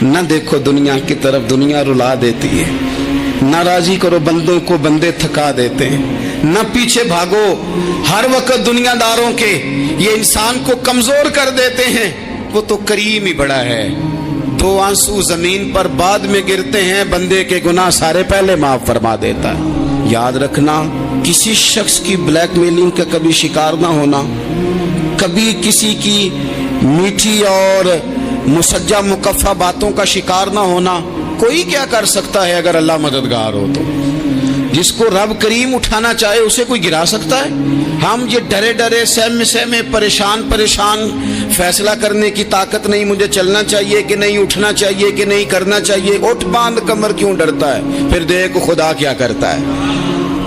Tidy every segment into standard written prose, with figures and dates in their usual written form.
نہ دیکھو دنیا کی طرف، دنیا رلا دیتی ہے، نہ راضی کرو بندوں کو، بندے تھکا دیتے ہیں، نہ پیچھے بھاگو ہر وقت دنیا داروں کے، یہ انسان کو کمزور کر دیتے ہیں۔ وہ تو کریم ہی بڑا ہے، 2 آنسو زمین پر بعد میں گرتے ہیں، بندے کے گناہ سارے پہلے معاف فرما دیتا ہے۔ یاد رکھنا، کسی شخص کی بلیک میلنگ کا کبھی شکار نہ ہونا، کبھی کسی کی میٹھی اور مسجع مکفہ باتوں کا شکار نہ ہونا۔ کوئی کیا کر سکتا ہے اگر اللہ مددگار ہو تو؟ جس کو رب کریم اٹھانا چاہے اسے کوئی گرا سکتا ہے؟ ہم یہ ڈرے ڈرے سہمے سہمے پریشان فیصلہ کرنے کی طاقت نہیں، مجھے چلنا چاہیے کہ نہیں، اٹھنا چاہیے کہ نہیں، کرنا چاہیے، اٹھ باندھ کمر کیوں ڈرتا ہے؟ پھر دیکھ خدا کیا کرتا ہے۔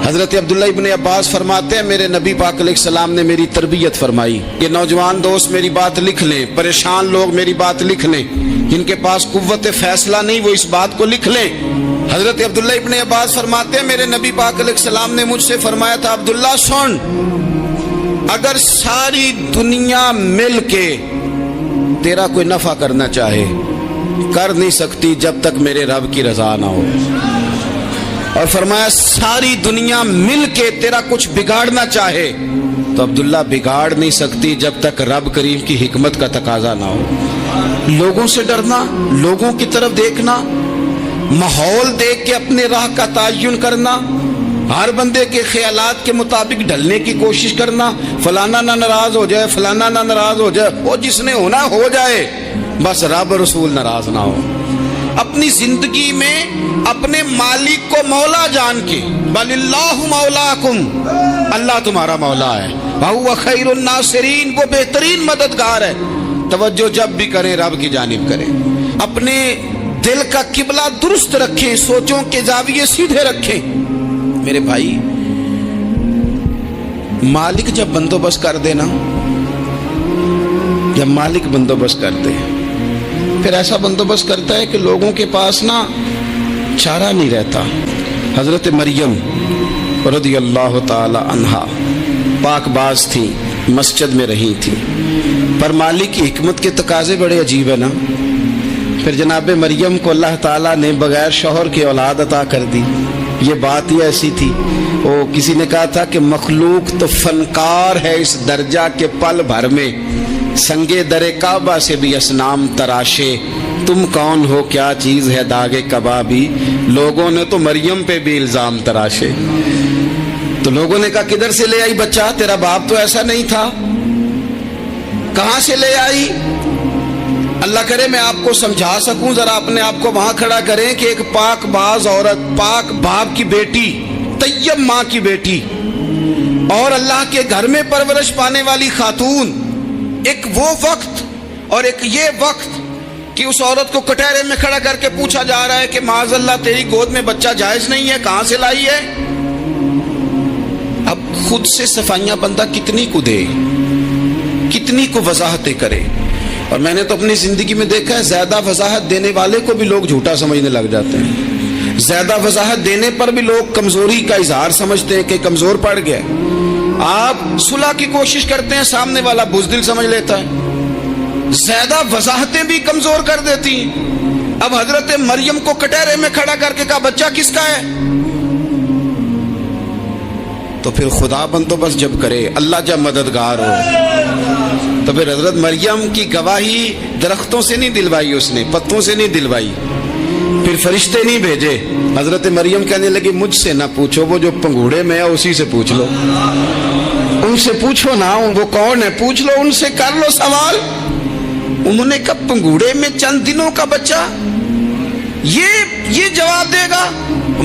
حضرت عبداللہ ابن عباس فرماتے ہیں میرے نبی پاک علیہ السلام نے میری تربیت فرمائی۔ یہ نوجوان دوست میری بات لکھ لیں، پریشان لوگ میری بات لکھ لیں، جن کے پاس قوت فیصلہ نہیں وہ اس بات کو لکھ لیں۔ حضرت عبداللہ ابن عباس فرماتے ہیں میرے نبی پاک علیہ السلام نے مجھ سے فرمایا تھا، عبداللہ سن، اگر ساری دنیا مل کے تیرا کوئی نفع کرنا چاہے، کر نہیں سکتی جب تک میرے رب کی رضا نہ ہو۔ اور فرمایا ساری دنیا مل کے تیرا کچھ بگاڑنا چاہے تو عبداللہ بگاڑ نہیں سکتی جب تک رب کریم کی حکمت کا تقاضا نہ ہو۔ لوگوں سے ڈرنا، لوگوں کی طرف دیکھنا، ماحول دیکھ کے اپنے راہ کا تعین کرنا، ہر بندے کے خیالات کے مطابق ڈھلنے کی کوشش کرنا، فلانا نہ ناراض ہو جائے، فلانا نہ ناراض ہو جائے، وہ جس نے ہونا ہو جائے، بس رب رسول ناراض نہ ہو۔ اپنی زندگی میں اپنے مالک کو مولا جان کے، بل اللہ مولاکم، اللہ تمہارا مولا ہے، وہو خیر الناصرین، وہ بہترین مددگار ہے۔ توجہ جب بھی کریں رب کی جانب کریں، اپنے دل کا قبلہ درست رکھیں، سوچوں کے زاویے سیدھے رکھیں۔ میرے بھائی، مالک جب بندوبست کر دے نا، جب مالک بندوبست کر دے، پھر ایسا بندوبست کرتا ہے کہ لوگوں کے پاس نا چارہ نہیں رہتا۔ حضرت مریم رضی اللہ تعالی عنہا پاک باز تھی، مسجد میں رہی تھی، پر مالک کی حکمت کے تقاضے بڑے عجیب ہے نا۔ پھر جناب مریم کو اللہ تعالیٰ نے بغیر شوہر کی اولاد عطا کر دی۔ یہ بات ہی ایسی تھی، وہ کسی نے کہا تھا کہ مخلوق تو فنکار ہے اس درجہ کے پل بھر میں سنگے در کعبہ سے بھی اصنام تراشے، تم کون ہو کیا چیز ہے داغے کبابی، لوگوں نے تو مریم پہ بھی الزام تراشے۔ تو لوگوں نے کہا کدھر سے لے آئی بچہ، تیرا باپ تو ایسا نہیں تھا، کہاں سے لے آئی؟ اللہ کرے میں آپ کو سمجھا سکوں، ذرا اپنے آپ کو وہاں کھڑا کریں کہ ایک پاک باز عورت، پاک باپ کی بیٹی، طیب ماں کی بیٹی، اور اللہ کے گھر میں پرورش پانے والی خاتون، ایک وہ وقت اور ایک یہ وقت کہ اس عورت کو کٹہرے میں کھڑا کر کے پوچھا جا رہا ہے کہ معاذ اللہ تیری گود میں بچہ جائز نہیں ہے، کہاں سے لائی ہے؟ اب خود سے صفائیاں بندہ کتنی کو دے، کتنی کو وضاحتیں کرے۔ اور میں نے تو اپنی زندگی میں دیکھا ہے زیادہ وضاحت دینے والے کو بھی لوگ جھوٹا سمجھنے لگ جاتے ہیں، زیادہ وضاحت دینے پر بھی لوگ کمزوری کا اظہار سمجھتے ہیں کہ کمزور پڑ گیا۔ آپ صلح کی کوشش کرتے ہیں، سامنے والا بزدل سمجھ لیتا ہے، زیادہ وضاحتیں بھی کمزور کر دیتی ہیں۔ اب حضرت مریم کو کٹہرے میں کھڑا کر کے کہا بچہ کس کا ہے؟ تو پھر خدا بندوبست جب کرے، اللہ جب مددگار ہو، تو پھر حضرت مریم کی گواہی درختوں سے نہیں دلوائی، اس نے پتوں سے نہیں دلوائی، پھر فرشتے نہیں بھیجے۔ حضرت مریم کہنے لگی مجھ سے نہ پوچھو، وہ جو پنگوڑے میں ہے اسی سے پوچھ لو، ان سے پوچھو نا، وہ کون ہے پوچھ لو، ان سے کر لو سوال۔ انہوں نے کہا پنگوڑے میں چند دنوں کا بچہ، یہ جواب دے گا؟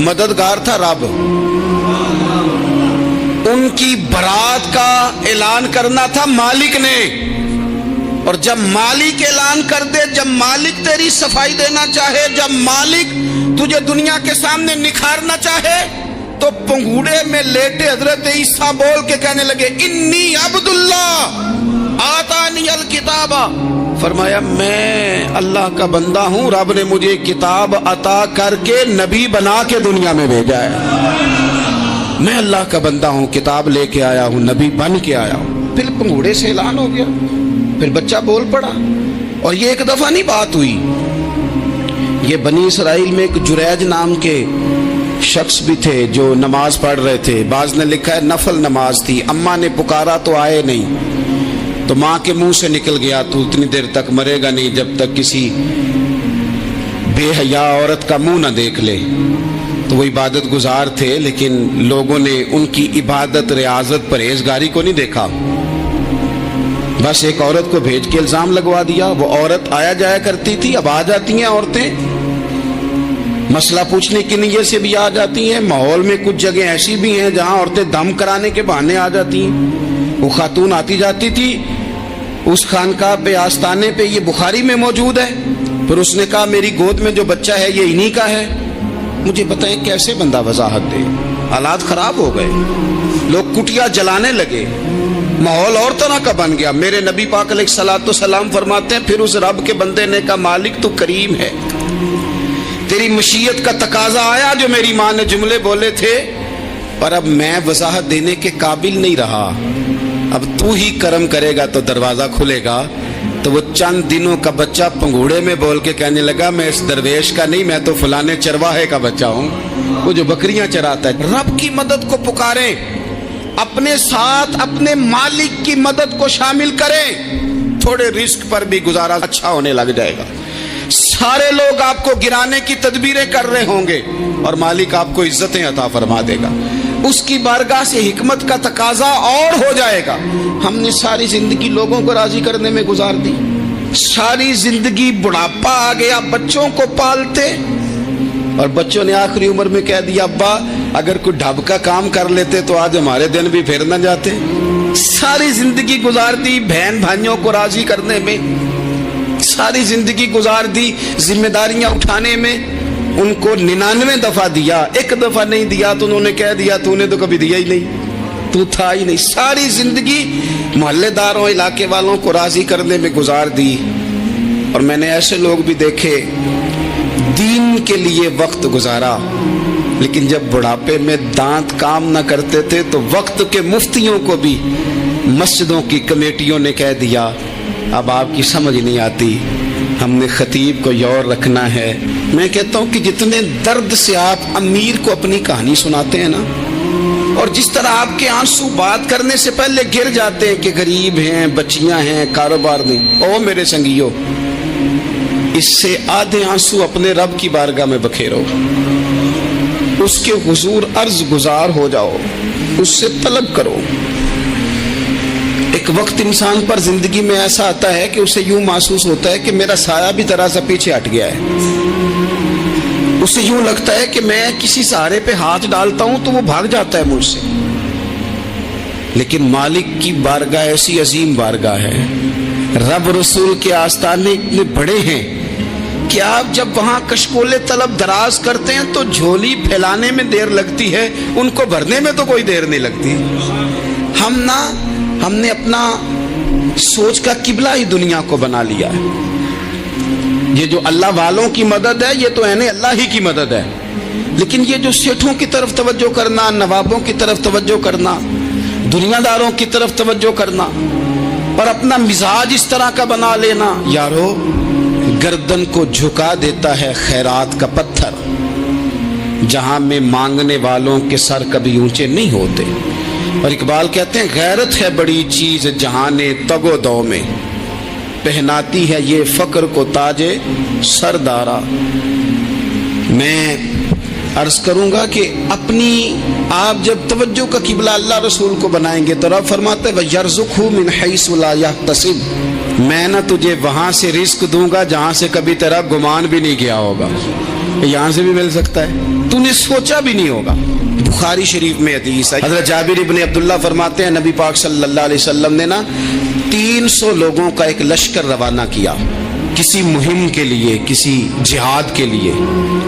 مددگار تھا رب، ان کی برات کا اعلان کرنا تھا مالک نے، اور جب مالک اعلان کر دے، جب مالک تیری صفائی دینا چاہے، جب مالک تجھے دنیا کے سامنے نکھارنا چاہے، تو پنگوڑے میں لیٹے حضرت عیسیٰ بول کے کہنے لگے انی عبداللہ آتانی الکتاب، فرمایا میں اللہ کا بندہ ہوں، رب نے مجھے کتاب عطا کر کے نبی بنا کے دنیا میں بھیجا ہے، میں اللہ کا بندہ ہوں، کتاب لے کے آیا ہوں، نبی بن کے آیا ہوں۔ پھر پنگوڑے سے اعلان ہو گیا، پھر بچہ بول پڑا، اور یہ ایک دفعہ نہیں بات ہوئی، یہ بنی اسرائیل میں ایک جریج نام کے شخص بھی تھے جو نماز پڑھ رہے تھے. بعض نے لکھا ہے نفل نماز تھی. اماں نے پکارا تو آئے نہیں, تو ماں کے منہ سے نکل گیا تو اتنی دیر تک مرے گا نہیں جب تک کسی بے حیا عورت کا منہ نہ دیکھ لے. تو وہ عبادت گزار تھے, لیکن لوگوں نے ان کی عبادت, ریاضت, پرہیزگاری کو نہیں دیکھا. بس ایک عورت کو بھیج کے الزام لگوا دیا. وہ عورت آیا جایا کرتی تھی, اب آ جاتی ہیں عورتیں, مسئلہ پوچھنے کی نیت سے بھی آ جاتی ہیں. ماحول میں کچھ جگہ ایسی بھی ہیں جہاں عورتیں دم کرانے کے بہانے آ جاتی ہیں. وہ خاتون آتی جاتی تھی اس خانقاہ پہ, آستانے پہ, یہ بخاری میں موجود ہے. پھر اس نے کہا میری گود میں جو بچہ ہے یہ انہی کا ہے. مجھے بتائیں کیسے بندہ وضاحت دے. حالات خراب ہو گئے, لوگ کٹیا جلانے لگے, ماحول اور طرح کا بن گیا. میرے نبی پاک علیہ الصلوۃ والسلام فرماتے ہیں پھر اس رب کے بندے نے کہا مالک تو کریم ہے, تیری مشیت کا تقاضا آیا جو میری ماں نے جملے بولے تھے, پر اب میں وضاحت دینے کے قابل نہیں رہا, اب تو ہی کرم کرے گا تو دروازہ کھلے گا. تو وہ چند دنوں کا بچہ پنگوڑے میں بول کے کہنے لگا میں اس درویش کا نہیں, میں تو فلانے چرواہے کا بچہ ہوں, وہ جو بکریاں چراتا ہے. رب کی مدد کو پکاریں, اپنے ساتھ اپنے مالک کی مدد کو شامل کریں, تھوڑے رزق پر بھی گزارا اچھا ہونے لگ جائے گا. سارے لوگ آپ کو گرانے کی تدبیریں کر رہے ہوں گے اور مالک آپ کو عزتیں عطا فرما دے گا. اس کی بارگاہ سے حکمت کا تقاضا اور ہو جائے گا. ہم نے ساری زندگی لوگوں کو راضی کرنے میں گزار دی, ساری زندگی بڑھاپا آ گیا بچوں کو پالتے, اور بچوں نے آخری عمر میں کہہ دیا ابا اگر کوئی ڈھب کا کام کر لیتے تو آج ہمارے دن بھی پھر نہ جاتے. ساری زندگی گزار دی بہن بھائیوں کو راضی کرنے میں, ساری زندگی گزار دی ذمہ داریاں اٹھانے میں. ان کو 99 دفعہ دیا, ایک دفعہ نہیں دیا تو انہوں نے کہہ دیا تو نے تو کبھی دیا ہی نہیں, تو تھا ہی نہیں. ساری زندگی محلے داروں علاقے والوں کو راضی کرنے میں گزار دی. اور میں نے ایسے لوگ بھی دیکھے دین کے لیے وقت گزارا, لیکن جب بڑھاپے میں دانت کام نہ کرتے تھے تو وقت کے مفتیوں کو بھی مسجدوں کی کمیٹیوں نے کہہ دیا اب آپ کی سمجھ نہیں آتی, ہم نے خطیب کو یور رکھنا ہے. میں کہتا ہوں کہ جتنے درد سے آپ امیر کو اپنی کہانی سناتے ہیں نا, اور جس طرح آپ کے آنسو بات کرنے سے پہلے گر جاتے ہیں کہ غریب ہیں, بچیاں ہیں, کاروبار نہیں, او میرے سنگیو, اس سے آدھے آنسو اپنے رب کی بارگاہ میں بکھیرو, اس کے حضور عرض گزار ہو جاؤ, اس سے طلب کرو. ایک وقت انسان پر زندگی میں ایسا آتا ہے کہ اسے یوں محسوس ہوتا ہے کہ میرا سایہ بھی ذرا سا پیچھے ہٹ گیا ہے. اسے یوں لگتا ہے کہ میں کسی سہارے پہ ہاتھ ڈالتا ہوں تو وہ بھاگ جاتا ہے مجھ سے. لیکن مالک کی بارگاہ ایسی عظیم بارگاہ ہے, رب رسول کے آستانے اتنے بڑے ہیں کہ آپ جب وہاں کشکول طلب دراز کرتے ہیں تو جھولی پھیلانے میں دیر لگتی ہے, ان کو بھرنے میں تو کوئی دیر نہیں لگتی. ہم نے اپنا سوچ کا قبلہ ہی دنیا کو بنا لیا ہے. یہ جو اللہ والوں کی مدد ہے یہ تو یعنی اللہ ہی کی مدد ہے, لیکن یہ جو سیٹھوں کی طرف توجہ کرنا, نوابوں کی طرف توجہ کرنا, دنیا داروں کی طرف توجہ کرنا, اور اپنا مزاج اس طرح کا بنا لینا, یارو گردن کو جھکا دیتا ہے خیرات کا پتھر, جہاں میں مانگنے والوں کے سر کبھی اونچے نہیں ہوتے. اور اقبال کہتے ہیں غیرت ہے بڑی چیز جہان تگ و دو میں, پہناتی ہے یہ فقر کو تاج سردارا. میں عرض کروں گا کہ اپنی آپ جب توجہ کا قبلہ اللہ رسول کو بنائیں گے تو رب فرماتے ہیں وَيَرْزُقْهُ مِنْ حَيْثُ لَا يَحْتَسِبُ, میں نہ تجھے وہاں سے رزق دوں گا جہاں سے کبھی تیرا گمان بھی نہیں کیا ہوگا. یہاں سے بھی مل سکتا ہے, تو نے سوچا بھی نہیں ہوگا. بخاری شریف میں حدیث ہے, حضرت جابر ابن عبداللہ فرماتے ہیں نبی پاک صلی اللہ علیہ وسلم نے 300 لوگوں کا ایک لشکر روانہ کیا کسی مہم کے لیے, کسی جہاد کے لیے.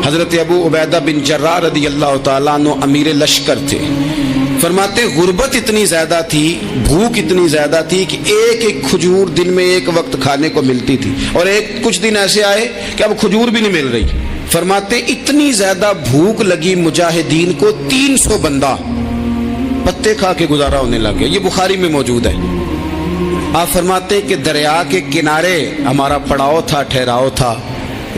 حضرت ابو عبیدہ بن جراح رضی اللہ تعالیٰ عنہ امیر لشکر تھے. فرماتے غربت اتنی زیادہ تھی, بھوک اتنی زیادہ تھی کہ ایک ایک کھجور دن میں ایک وقت کھانے کو ملتی تھی, اور کچھ دن ایسے آئے کہ اب کھجور بھی نہیں مل رہی. فرماتے اتنی زیادہ بھوک لگی مجاہدین کو 300 بندہ پتے کھا کے گزارا ہونے لگ گیا. یہ بخاری میں موجود ہے. آپ فرماتے کہ دریا کے کنارے ہمارا پڑاؤ تھا, ٹھہراؤ تھا,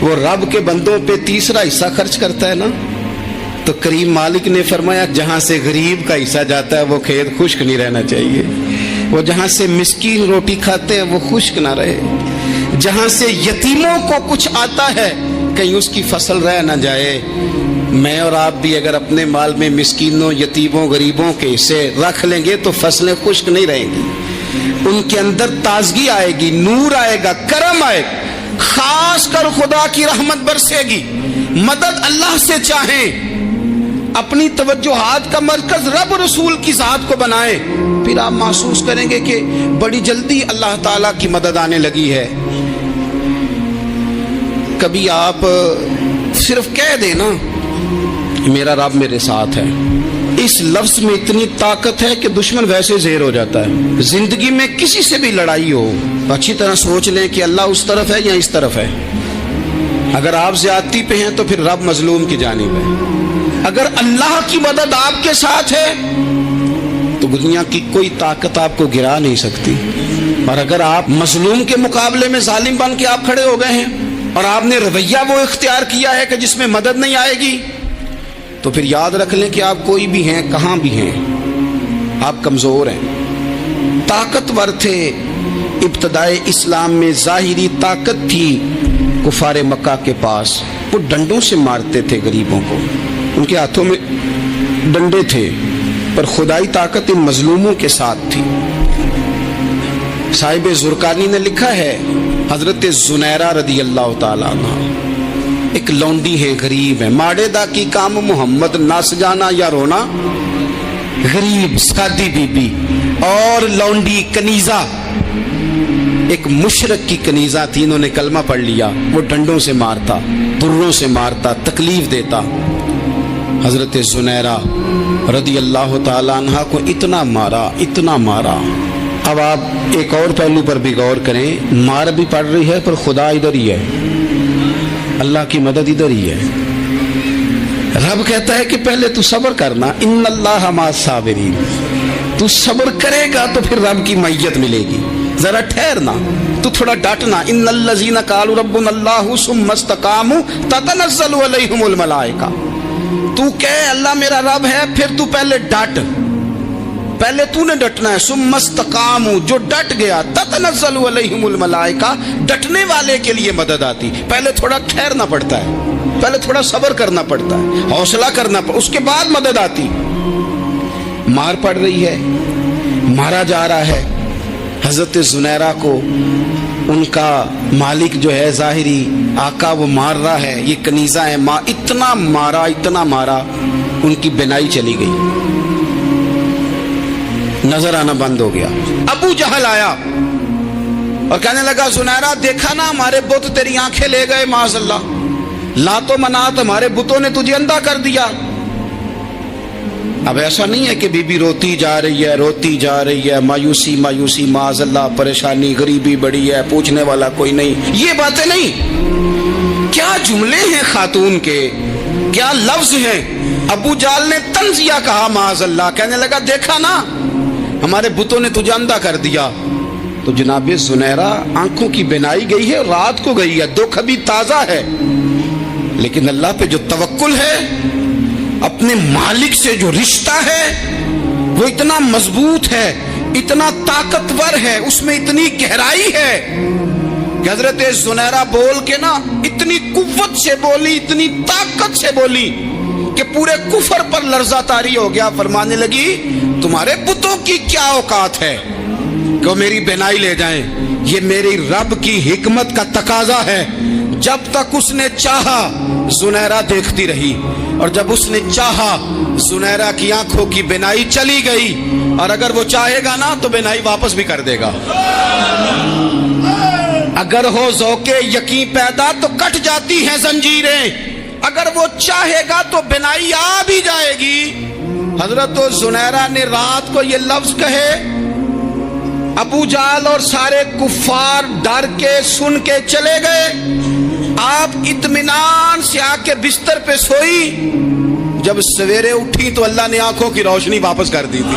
وہ رب کے بندوں پہ تیسرا حصہ خرچ کرتا ہے نا، تو کریم مالک نے فرمایا جہاں سے غریب کا حصہ جاتا ہے وہ کھیت خشک نہیں رہنا چاہیے، وہ جہاں سے مسکین روٹی کھاتے ہیں وہ خشک نہ رہے، جہاں سے یتیموں کو کچھ آتا ہے کہیں اس کی فصل رہ نہ جائے۔ میں اور آپ بھی اگر اپنے مال میں مسکینوں، یتیموں، غریبوں کے حصے رکھ لیں گے تو فصلیں خشک نہیں رہیں گی، ان کے اندر تازگی آئے گی، نور آئے گا، کرم آئے گا، خاص کر خدا کی رحمت برسے گی۔ مدد اللہ سے چاہیں، اپنی توجہات کا مرکز رب رسول کی ذات کو بنائیں، پھر آپ محسوس کریں گے کہ بڑی جلدی اللہ تعالیٰ کی مدد آنے لگی ہے۔ کبھی آپ صرف کہہ دیں نا میرا رب میرے ساتھ ہے، اس لفظ میں اتنی طاقت ہے کہ دشمن ویسے زہر ہو جاتا ہے۔ زندگی میں کسی سے بھی لڑائی ہو تو اچھی طرح سوچ لیں کہ اللہ اس طرف ہے یا اس طرف ہے۔ اگر آپ زیادتی پہ ہیں تو پھر رب مظلوم کی جانب ہے، اگر اللہ کی مدد آپ کے ساتھ ہے تو دنیا کی کوئی طاقت آپ کو گرا نہیں سکتی، اور اگر آپ مظلوم کے مقابلے میں ظالم بن کے آپ کھڑے ہو گئے ہیں اور آپ نے رویہ وہ اختیار کیا ہے کہ جس میں مدد نہیں آئے گی، تو پھر یاد رکھ لیں کہ آپ کوئی بھی ہیں، کہاں بھی ہیں، آپ کمزور ہیں۔ طاقتور تھے ابتدائے اسلام میں، ظاہری طاقت تھی کفار مکہ کے پاس، وہ ڈنڈوں سے مارتے تھے غریبوں کو، ان کے ہاتھوں میں ڈنڈے تھے، پر خدائی طاقت ان مظلوموں کے ساتھ تھی۔ صاحب زرقانی نے لکھا ہے حضرت زنیرہ رضی اللہ تعالیٰ عنہ ایک لونڈی ہے، غریب ہے، ماڑے دا کی کام محمد نس جانا یا رونا، غریب سادی بی بی اور لونڈی کنیزہ، ایک مشرک کی کنیزہ تھی، انہوں نے کلمہ پڑھ لیا، وہ ڈنڈوں سے مارتا، دروں سے مارتا، تکلیف دیتا۔ حضرت زنیرہ رضی اللہ تعالیٰ عنہ کو اتنا مارا، اتنا مارا۔ اب آپ ایک اور پہلو پر بھی غور کریں، مار بھی پڑ رہی ہے پر خدا ادھر ہی ہے، اللہ کی مدد ادھر ہی ہے۔ رب کہتا ہے کہ پہلے تو صبر کرنا، ان اللہ مع الصابرین، تو صبر کرے گا تو پھر رب کی معیت ملے گی، ذرا ٹھہرنا، تو تھوڑا ڈٹنا۔ ان الذین قالوا ربنا اللہ ثم استقاموا تتنزل علیہم الملائکہ، تو کہے اللہ میرا رب ہے، پھر تو پہلے ڈٹ، پہلے تو نے ڈٹنا ہے۔ ثم استقاموا، جو ڈٹ گیا، تتنزل علیہم الملائکہ، ڈٹنے والے کے لیے مدد آتی، پہلے تھوڑا ٹھہرنا پڑتا ہے، پہلے تھوڑا صبر کرنا پڑتا ہے، حوصلہ کرنا پڑتا، اس کے بعد مدد آتی۔ مار پڑ رہی ہے، مارا جا رہا ہے حضرت زنیرہ کو، ان کا مالک جو ہے ظاہری آقا وہ مار رہا ہے، یہ کنیزہ ہے، اتنا مارا، اتنا مارا، ان کی بینائی چلی گئی، نظر آنا بند ہو گیا۔ ابو جہل آیا اور کہنے لگا زنیرہ دیکھا نا ہمارے بت تیری آنکھیں لے گئے، معاذ اللہ، لات و منات ہمارے بتوں نے تجھے اندھا کر دیا۔ اب ایسا نہیں ہے کہ بی بی روتی جا رہی ہے، روتی جا رہی ہے، مایوسی مایوسی، معاذ اللہ، پریشانی، غریبی بڑی ہے، پوچھنے والا کوئی نہیں، یہ باتیں نہیں۔ کیا جملے ہیں خاتون کے، کیا لفظ ہیں۔ ابو جہل نے تنزیہ کہا، معاذ اللہ، کہنے لگا دیکھا نا ہمارے بتوں نے تجھے اندھا کر دیا۔ تو جناب زنیرہ آنکھوں کی بینائی گئی ہے، رات کو گئی ہے، دکھ ابھی تازہ ہے، لیکن اللہ پہ جو توکل ہے، اپنے مالک سے جو رشتہ ہے وہ اتنا مضبوط ہے، اتنا طاقتور ہے، اس میں اتنی گہرائی ہے کہ حضرت زنیرہ بول کے نا اتنی قوت سے بولی، اتنی طاقت سے بولی کہ پورے کفر پر لرزہ طاری ہو گیا۔ فرمانے لگی تمہارے بتوں کی کیا اوقات ہے کہ وہ میری بینائی لے جائیں، یہ میری رب کی حکمت کا تقاضا ہے۔ جب تک اس نے چاہا زنیرہ دیکھتی رہی، اور جب اس نے چاہا زنیرہ کی آنکھوں کی بینائی چلی گئی، اور اگر وہ چاہے گا نا تو بینائی واپس بھی کر دے گا۔ اگر ہو ذوق یقین پیدا تو کٹ جاتی ہیں زنجیریں، اگر وہ چاہے گا تو بینائی آ بھی جائے گی۔ حضرت زنیرہ نے رات کو یہ لفظ کہے، ابو جہل اور سارے کفار ڈر کے سن کے چلے گئے، آپ اطمینان سے آ کے بستر پہ سوئی۔ جب سویرے اٹھی تو اللہ نے آنکھوں کی روشنی واپس کر دی تھی۔